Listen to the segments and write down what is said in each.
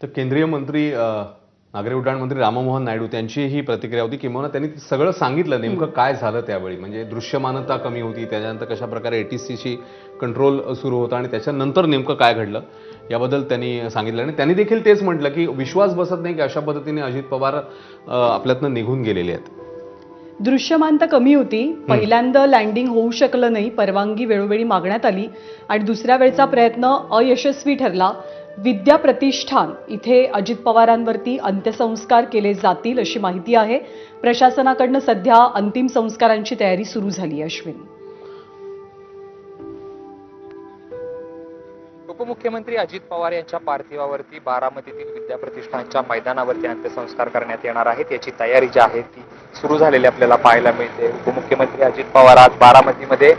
तर केंद्रीय मंत्री नागरी उड्डाण मंत्री राममोहन नायडू त्यांची ही प्रतिक्रिया होती, किंवा त्यांनी सगळं सांगितलं नेमकं काय झालं त्यावेळी. म्हणजे दृश्यमानता कमी होती, त्याच्यानंतर कशा प्रकारे ATCची कंट्रोल सुरू होता आणि त्याच्यानंतर नेमकं काय घडलं याबद्दल त्यांनी सांगितलं. आणि त्यांनी देखील तेच म्हटलं की विश्वास बसत नाही की अशा पद्धतीने अजित पवार आपल्यातनं निघून गेलेले आहेत. दृश्यमानता कमी होती, पहिल्यांदा लँडिंग होऊ शकलं नाही, परवानगी वेळोवेळी मागण्यात आली आणि दुसऱ्या वेळचा प्रयत्न अयशस्वी ठरला. विद्या प्रतिष्ठान इथे अजित पवारांवरती अंत्यसंस्कार केले जातील अशी माहिती आहे. प्रशासनाकडनं सध्या अंतिम संस्कारांची तयारी सुरू झाली. अश्विन, उपमुख्यमंत्री अजित पवार यांच्या पार्थिवावरती बारामतीतील विद्या प्रतिष्ठानच्या मैदानावरती अंत्यसंस्कार करण्यात येणार आहेत. याची तयारी जी आहे ती सुरू झालेली आपल्याला पाहायला मिळते. उपमुख्यमंत्री अजित पवार आज बारामतीमध्ये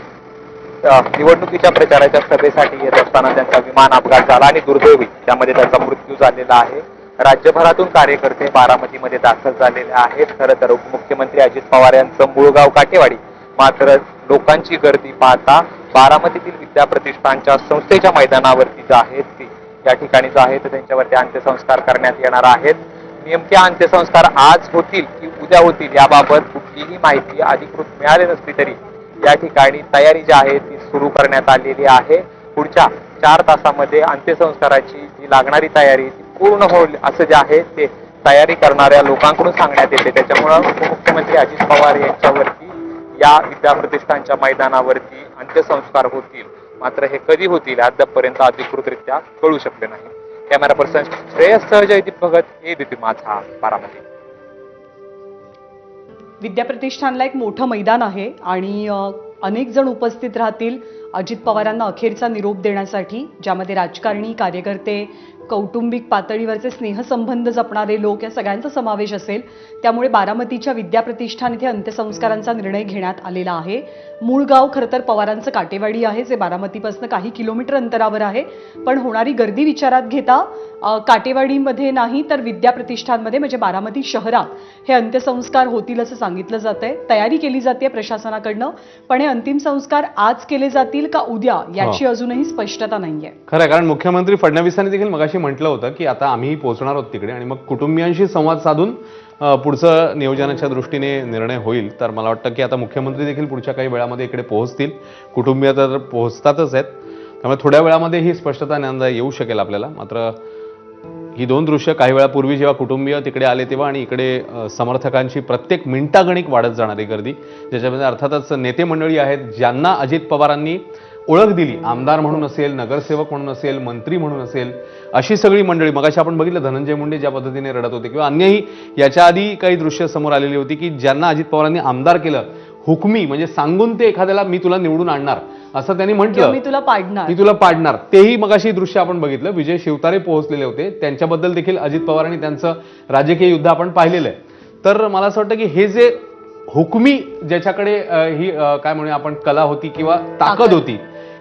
निवडणुकीच्या प्रचाराच्या सभेसाठी येत असताना त्यांचा विमान अपघात झाला आणि दुर्दैवी त्यामध्ये त्याचा मृत्यू झालेला आहे. राज्यभरातून कार्यकर्ते बारामतीमध्ये दाखल झालेले आहेत. खरं तर उपमुख्यमंत्री अजित पवार यांचं मूळ गाव काटेवाडी, मात्र लोकांची गर्दी पाहता बारामतीतील विद्या प्रतिष्ठानच्या संस्थेच्या मैदानावरती जे आहेत ती या ठिकाणी जो आहे त्यांच्यावरती अंत्यसंस्कार करण्यात येणार आहेत. नेमके अंत्यसंस्कार आज होतील की उद्या होतील याबाबत कुठलीही माहिती अधिकृत मिळाली नसली तरी या ठिकाणी तयारी जी आहे ती सुरू करण्यात आलेली आहे. पुढच्या 4 तासामध्ये अंत्यसंस्काराची जी लागणारी तयारी ती पूर्ण होईल असं जे आहे ते तयारी करणाऱ्या लोकांकडून सांगण्यात येते. त्याच्यामुळं उपमुख्यमंत्री अजित पवार यांच्यावरती या विद्या प्रतिष्ठानच्या मैदानावरती अंत्यसंस्कार होतील, मात्र हे कधी होतील अद्यापपर्यंत अधिकृतरित्या कळू शकले नाही. कॅमेरा पर्सन श्रेयस सह जयदीप भगत, एबीपी माझा, बारामती. विद्या प्रतिष्ठानला एक मोठं मैदान आहे आणि अनेक जण उपस्थित राहतील अजित पवारांना अखेरचा निरोप देण्यासाठी, ज्यामध्ये राजकारणी, कार्यकर्ते, कौटुंबिक पातळीवरचे स्नेहसंबंध जपणारे लोक या सगळ्यांचा समावेश असेल. त्यामुळे बारामतीच्या विद्या प्रतिष्ठान इथे अंत्यसंस्कारांचा निर्णय घेण्यात आलेला आहे. मूळ गाव खरं तर पवारांचं काटेवाडी आहे, जे बारामतीपासून काही किलोमीटर अंतरावर आहे. पण होणारी गर्दी विचारात घेता काटेवाडीमध्ये नाही तर विद्या प्रतिष्ठानमध्ये म्हणजे बारामती शहरात हे अंत्यसंस्कार होतील असं सांगितलं जातंय. तयारी केली जाते प्रशासनाकडनं, पण हे अंतिम संस्कार आज केले जातील का उद्या याची अजूनही स्पष्टता नाहीये. खरं, कारण मुख्यमंत्री फडणवीसांनी देखील मगाशी म्हटलं होतं की आता आम्ही पोहोचणार आहोत तिकडे आणि मग कुटुंबियांशी संवाद साधून पुढचं नियोजनाच्या दृष्टीने निर्णय होईल. तर मला वाटतं की आता मुख्यमंत्री देखील पुढच्या काही वेळामध्ये इकडे पोहोचतील. कुटुंबीय तर पोहोचतातच आहेत, त्यामुळे थोड्या वेळामध्ये ही स्पष्टता येऊ शकेल आपल्याला. मात्र ही 2 दृश्य काही वेळापूर्वी जेव्हा कुटुंबीय तिकडे आले तेव्हा आणि इकडे समर्थकांची प्रत्येक मिनिटागणिक वाढत जाणारी गर्दी, ज्याच्यामध्ये अर्थातच नेते मंडळी आहेत ज्यांना अजित पवारांनी ओळख दिली, आमदार म्हणून असेल, नगरसेवक म्हणून असेल, मंत्री म्हणून असेल, अशी सगळी मंडळी. मगाशी आपण बघितलं धनंजय मुंडे ज्या पद्धतीने रडत होते, किंवा अन्यही याच्या आधी काही दृश्य समोर आलेली होती की ज्यांना अजित पवारांनी आमदार केलं, हुकमी म्हणजे सांगून ते एखाद्याला मी तुला निवडून आणणार असं त्यांनी म्हटलं, मी तुला पाडणार, तेही मगाशी दृश्य आपण बघितलं. विजय शिवतारे पोहोचलेले होते, त्यांच्याबद्दल देखील अजित पवारांनी त्यांचं राजकीय युद्ध आपण पाहिलेलं आहे. तर मला असं वाटतं की हे जे हुकमी ज्याच्याकडे ही काय म्हणूया आपण कला होती किंवा ताकद होती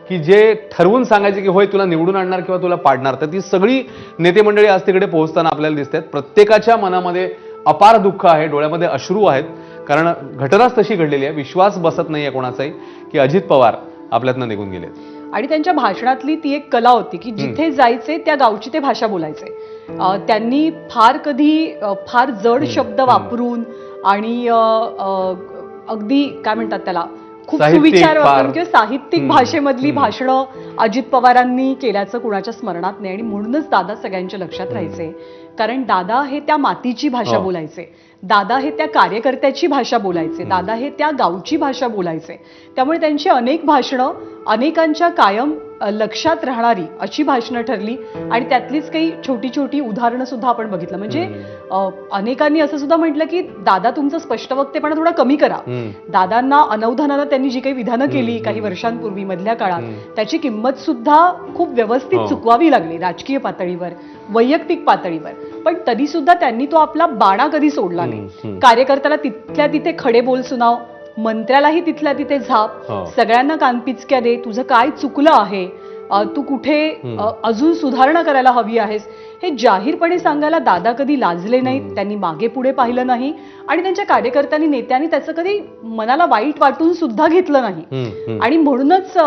की जे ठरवून सांगायचे की होय तुला निवडून आणणार किंवा तुला पाडणार, तर ती सगळी नेते मंडळी आज तिकडे पोहोचताना आपल्याला दिसतात. प्रत्येकाच्या मनामध्ये अपार दुःख आहे, डोळ्यामध्ये अश्रू आहेत, कारण घटनाच तशी घडलेली आहे. विश्वास बसत नाहीये कोणाचाही की अजित पवार आपल्यातनं निघून गेले. आणि त्यांच्या भाषणातली ती एक कला होती की जिथे जायचे त्या गावची ते भाषा बोलायचे. त्यांनी फार जड शब्द वापरून आणि अगदी काय म्हणतात त्याला खूप सुविचार वापरून किंवा साहित्यिक भाषेमधली भाषणं अजित पवारांनी केल्याचं कुणाच्या स्मरणात नाही. आणि म्हणूनच दादा सगळ्यांच्या लक्षात राहायचे, कारण दादा हे त्या मातीची भाषा बोलायचे, दादा हे त्या कार्यकर्त्याची भाषा बोलायचे, दादा हे त्या गावची भाषा बोलायचे. त्यामुळे त्यांची अनेक भाषणं अनेकांच्या कायम लक्षात राहणारी अशी भाषणं ठरली. आणि त्यातलीच काही छोटी छोटी उदाहरणं सुद्धा आपण बघितलं. म्हणजे अनेकांनी असं सुद्धा म्हटलं की दादा तुमचं स्पष्टवक्तेपणा थोडा कमी करा. दादांना अनवधानानं त्यांनी जी काही विधानं केली काही वर्षांपूर्वी मधल्या काळात, त्याची किंमत सुद्धा खूप व्यवस्थित चुकवावी लागली राजकीय पातळीवर, वैयक्तिक पातळीवर. पण तरी सुद्धा त्यांनी तो आपला बाणा कधी सोडला नाही. कार्यकर्त्याला तिथल्या तिथे खडे बोल सुनाव, मंत्र्यालाही तिथल्या तिथे झाप, सगळ्यांना कानपिचक्या दे, तुझं काय चुकलं आहे, तू कुठे अजून सुधारणा करायला हवी आहेस, हे जाहीरपणे सांगायला दादा कधी लाजले नाहीत. त्यांनी मागे पुढे पाहिलं नाही आणि त्यांच्या कार्यकर्त्यांनी, नेत्यांनी त्याचं कधी मनाला वाईट वाटून सुद्धा घेतलं नाही. आणि म्हणूनच